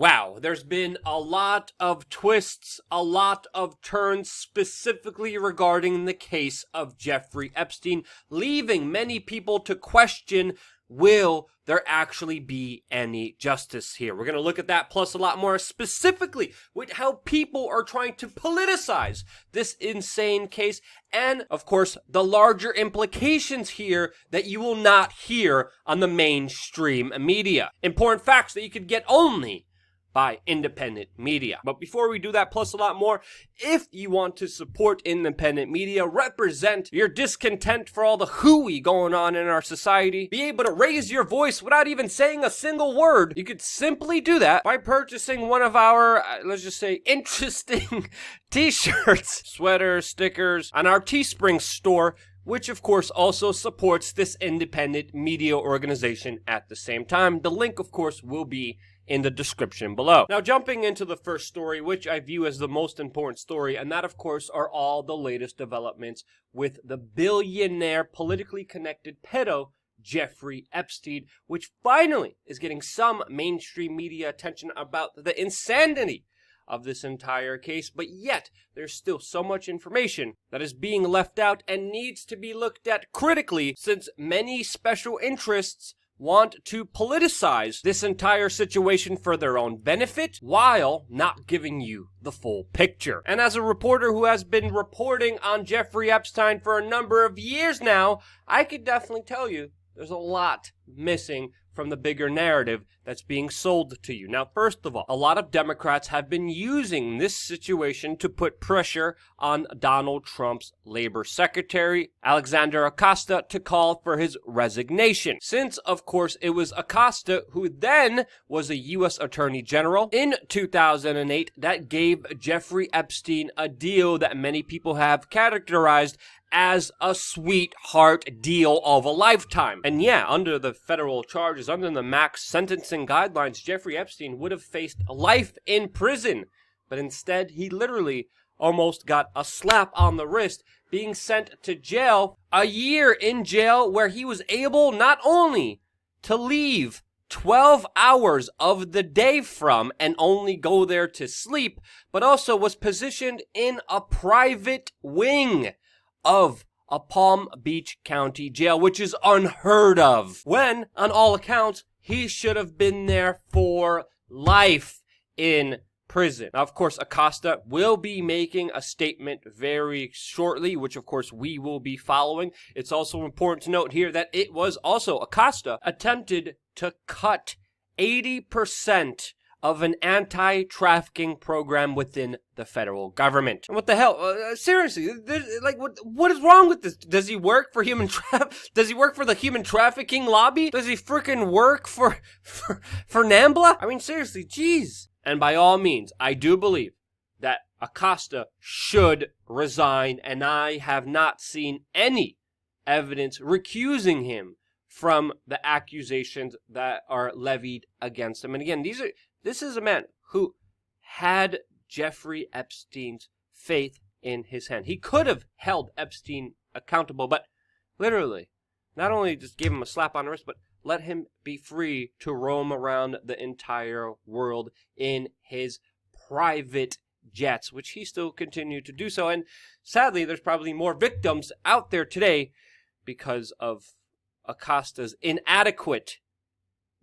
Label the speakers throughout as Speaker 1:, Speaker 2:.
Speaker 1: Wow, there's been a lot of twists, a lot of turns specifically regarding the case of Jeffrey Epstein, leaving many people to question, will there actually be any justice here? We're going to look at that plus a lot more, specifically with how people are trying to politicize this insane case, and of course the larger implications here that you will not hear on the mainstream media. Important facts that you could get only by independent media. But before we do that, plus a lot more, if you want to support independent media, represent your discontent for all the hooey going on in our society, be able to raise your voice without even saying a single word, you could simply do that by purchasing one of our, let's just say, interesting t-shirts, sweaters, stickers on our Teespring store, which of course also supports this independent media organization at the same time. The link, of course, will be in the description below. Now, jumping into the first story, which I view as the most important story, and that, of course, are all the latest developments with the billionaire politically connected pedo Jeffrey Epstein, which finally is getting some mainstream media attention about the insanity of this entire case, but yet there's still so much information that is being left out and needs to be looked at critically, since many special interests want to politicize this entire situation for their own benefit while not giving you the full picture. And as a reporter who has been reporting on Jeffrey Epstein for a number of years now, I could definitely tell you there's a lot missing from the bigger narrative that's being sold to you. Now, first of all, a lot of Democrats have been using this situation to put pressure on Donald Trump's labor secretary, Alexander Acosta, to call for his resignation. Since, of course, it was Acosta, who then was a U.S. Attorney General in 2008, that gave Jeffrey Epstein a deal that many people have characterized as a sweetheart deal of a lifetime. And yeah, under the federal charges, under the max sentencing guidelines, Jeffrey Epstein would have faced life in prison. But instead, he literally almost got a slap on the wrist, being sent to jail, a year in jail, where he was able not only to leave 12 hours of the day from and only go there to sleep, but also was positioned in a private wing of a Palm Beach County jail, which is unheard of, when, on all accounts, he should have been there for life in prison. Now, of course, Acosta will be making a statement very shortly, which, of course, we will be following. It's also important to note here that it was also Acosta attempted to cut 80% of an anti-trafficking program within the federal government. What the hell? Seriously, what is wrong with this? Does he work for Does he work for the human trafficking lobby? Does he freaking work for NAMBLA? I mean, seriously, jeez. And by all means, I do believe that Acosta should resign, and I have not seen any evidence recusing him from the accusations that are levied against him. And again, this is a man who had Jeffrey Epstein's faith in his hand. He could have held Epstein accountable, but literally, not only just gave him a slap on the wrist, but let him be free to roam around the entire world in his private jets, which he still continued to do so. And sadly, there's probably more victims out there today because of Acosta's inadequate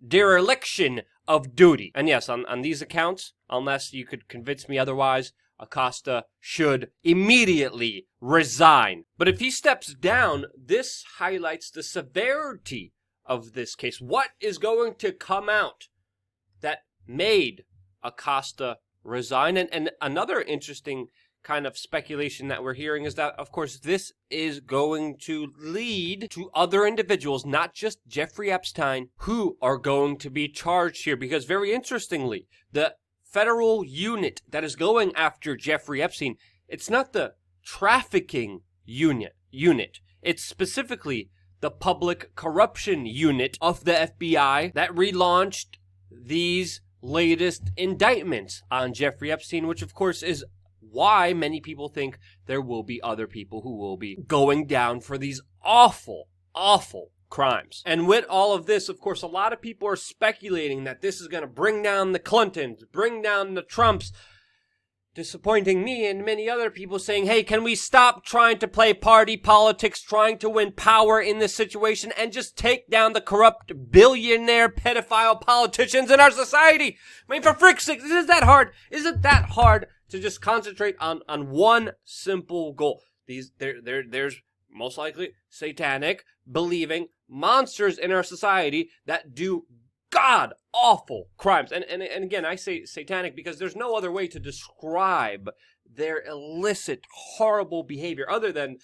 Speaker 1: dereliction of duty. And yes, on these accounts, unless you could convince me otherwise, Acosta should immediately resign. But if he steps down, this highlights the severity of this case. What is going to come out that made Acosta resign? And another interesting kind of speculation that we're hearing is that, of course, this is going to lead to other individuals, not just Jeffrey Epstein, who are going to be charged here. Because very interestingly, the federal unit that is going after Jeffrey Epstein, it's not the trafficking unit. It's specifically the public corruption unit of the FBI that relaunched these latest indictments on Jeffrey Epstein, which of course is why many people think there will be other people who will be going down for these awful, awful crimes. And with all of this, of course, a lot of people are speculating that this is going to bring down the Clintons, bring down the Trumps, disappointing me and many other people, saying, hey, can we stop trying to play party politics, trying to win power in this situation, and just take down the corrupt billionaire pedophile politicians in our society? I mean, for frick's sake, is it that hard? Is it that hard to just concentrate on one simple goal? There's most likely satanic, believing monsters in our society that do god-awful crimes. And again, I say satanic because there's no other way to describe their illicit, horrible behavior other than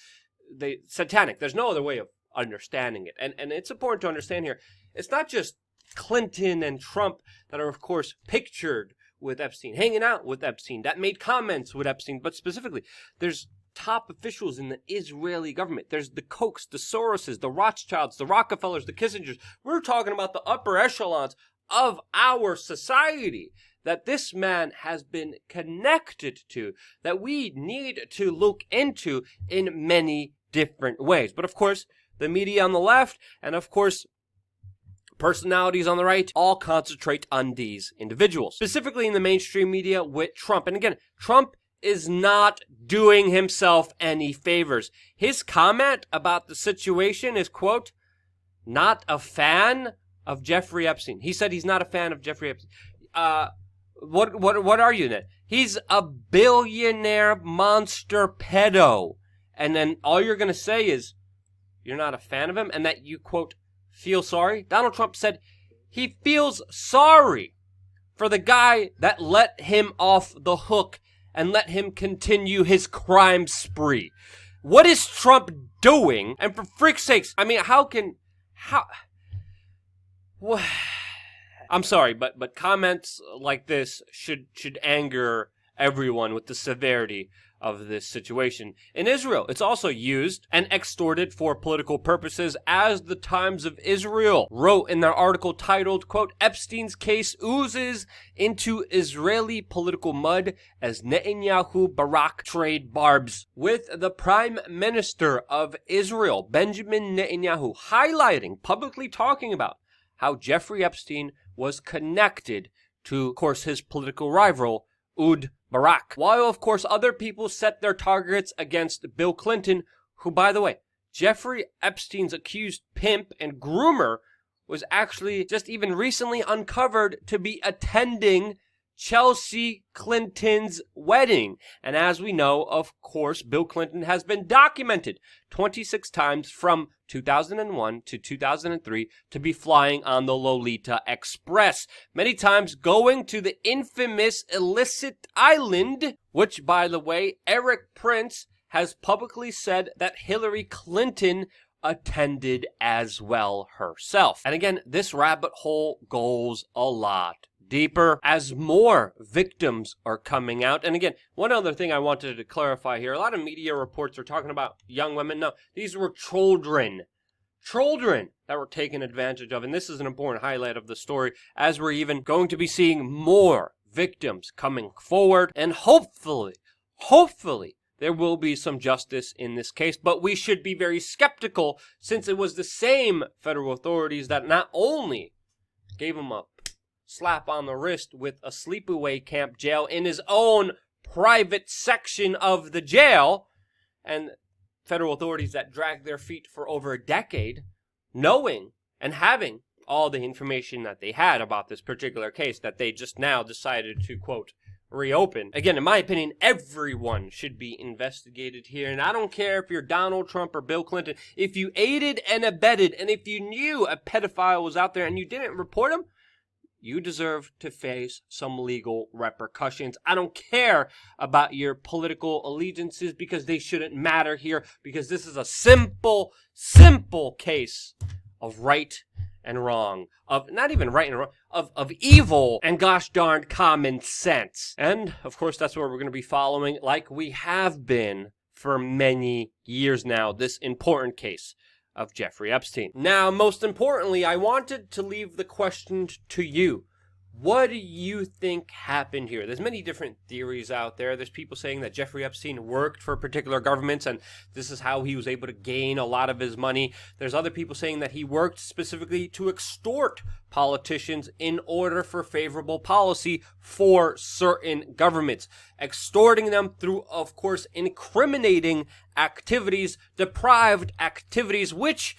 Speaker 1: satanic. There's no other way of understanding it. And it's important to understand here, it's not just Clinton and Trump that are, of course, pictured with Epstein, hanging out with Epstein, that made comments with Epstein, but specifically, there's top officials in the Israeli government. There's the Kochs, the Soroses, the Rothschilds, the Rockefellers, the Kissingers. We're talking about the upper echelons of our society that this man has been connected to, that we need to look into in many different ways. But of course, the media on the left, and of course, personalities on the right, all concentrate on these individuals. Specifically in the mainstream media with Trump. And again, Trump is not doing himself any favors. His comment about the situation is, quote, not a fan of Jeffrey Epstein. He said he's not a fan of Jeffrey Epstein. What are you then? He's a billionaire monster pedo. And then all you're going to say is you're not a fan of him and that you, quote, feel sorry? Donald Trump said he feels sorry for the guy that let him off the hook and let him continue his crime spree. What is Trump doing? And for frick's sakes, I mean, I'm sorry, but comments like this should anger everyone with the severity of this situation. In Israel, it's also used and extorted for political purposes, as the Times of Israel wrote in their article titled, quote, Epstein's case oozes into Israeli political mud as Netanyahu-Barak trade barbs, with the Prime Minister of Israel, Benjamin Netanyahu, highlighting, publicly talking about how Jeffrey Epstein was connected to, of course, his political rival, Ehud Barak. While, of course, other people set their targets against Bill Clinton, who, by the way, Jeffrey Epstein's accused pimp and groomer was actually just even recently uncovered to be attending Chelsea Clinton's wedding. And as we know, of course, Bill Clinton has been documented 26 times from 2001 to 2003 to be flying on the Lolita Express, many times going to the infamous illicit island, which, by the way, Eric Prince has publicly said that Hillary Clinton attended as well herself. And again, this rabbit hole goes a lot deeper as more victims are coming out. And again, one other thing I wanted to clarify here, a lot of media reports are talking about young women. No, these were children that were taken advantage of. And this is an important highlight of the story, as we're even going to be seeing more victims coming forward. And hopefully, there will be some justice in this case. But we should be very skeptical, since it was the same federal authorities that not only gave him a slap on the wrist with a sleepaway camp jail in his own private section of the jail, and federal authorities that dragged their feet for over a decade, knowing and having all the information that they had about this particular case that they just now decided to, quote, reopen. Again, in my opinion, everyone should be investigated here. And I don't care if you're Donald Trump or Bill Clinton. If you aided and abetted, and if you knew a pedophile was out there and you didn't report him, you deserve to face some legal repercussions. I don't care about your political allegiances, because they shouldn't matter here, because this is a simple case of right and wrong, of not even right and wrong, of evil and gosh darn common sense. And of course, that's what we're going to be following, like we have been for many years now, this important case of Jeffrey Epstein. Now, most importantly, I wanted to leave the question to you. What do you think happened here? There's many different theories out there. There's people saying that Jeffrey Epstein worked for particular governments and this is how he was able to gain a lot of his money. There's other people saying that he worked specifically to extort politicians in order for favorable policy for certain governments, extorting them through, of course, incriminating activities, deprived activities, which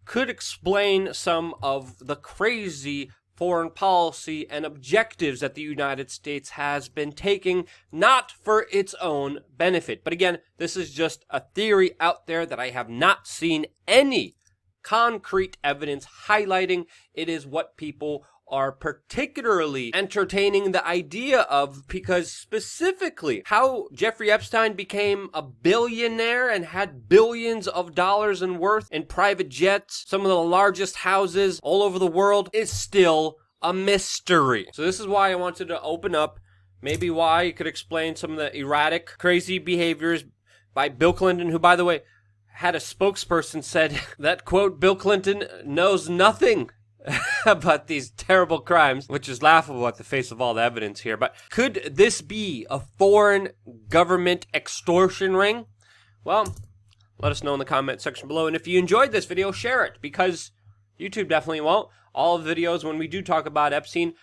Speaker 1: could explain some of the crazy foreign policy and objectives that the United States has been taking, not for its own benefit. But again, this is just a theory out there that I have not seen any concrete evidence highlighting. It is what people are particularly entertaining the idea of, because specifically how Jeffrey Epstein became a billionaire and had billions of dollars in worth in private jets, some of the largest houses all over the world, is still a mystery. So this is why I wanted to open up, maybe why you could explain some of the erratic, crazy behaviors by Bill Clinton, who, by the way, had a spokesperson said that, quote, Bill Clinton knows nothing about these terrible crimes, which is laughable at the face of all the evidence here. But could this be a foreign government extortion ring? Well, let us know in the comment section below. And if you enjoyed this video, share it, because YouTube definitely won't. All videos, when we do talk about Epstein,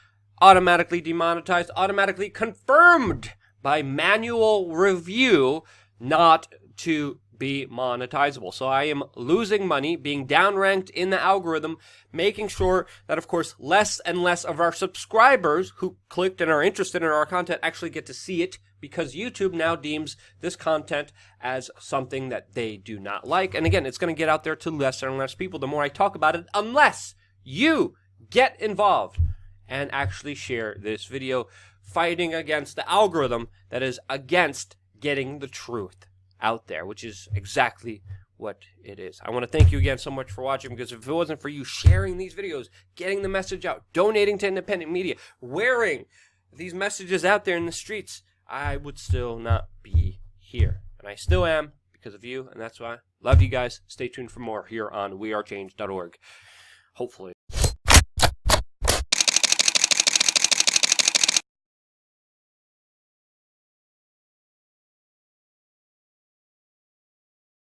Speaker 1: automatically demonetized, automatically confirmed by manual review not to be monetizable. So I am losing money, being downranked in the algorithm, making sure that, of course, less and less of our subscribers who clicked and are interested in our content actually get to see it, because YouTube now deems this content as something that they do not like. And again, it's going to get out there to less and less people the more I talk about it, unless you get involved and actually share this video, fighting against the algorithm that is against getting the truth out there, which is exactly what it is. I want to thank you again so much for watching, because if it wasn't for you sharing these videos, getting the message out, donating to independent media, wearing these messages out there in the streets, I would still not be here. And I still am, because of you, and that's why. Love you guys. Stay tuned for more here on WeAreChange.org. Hopefully.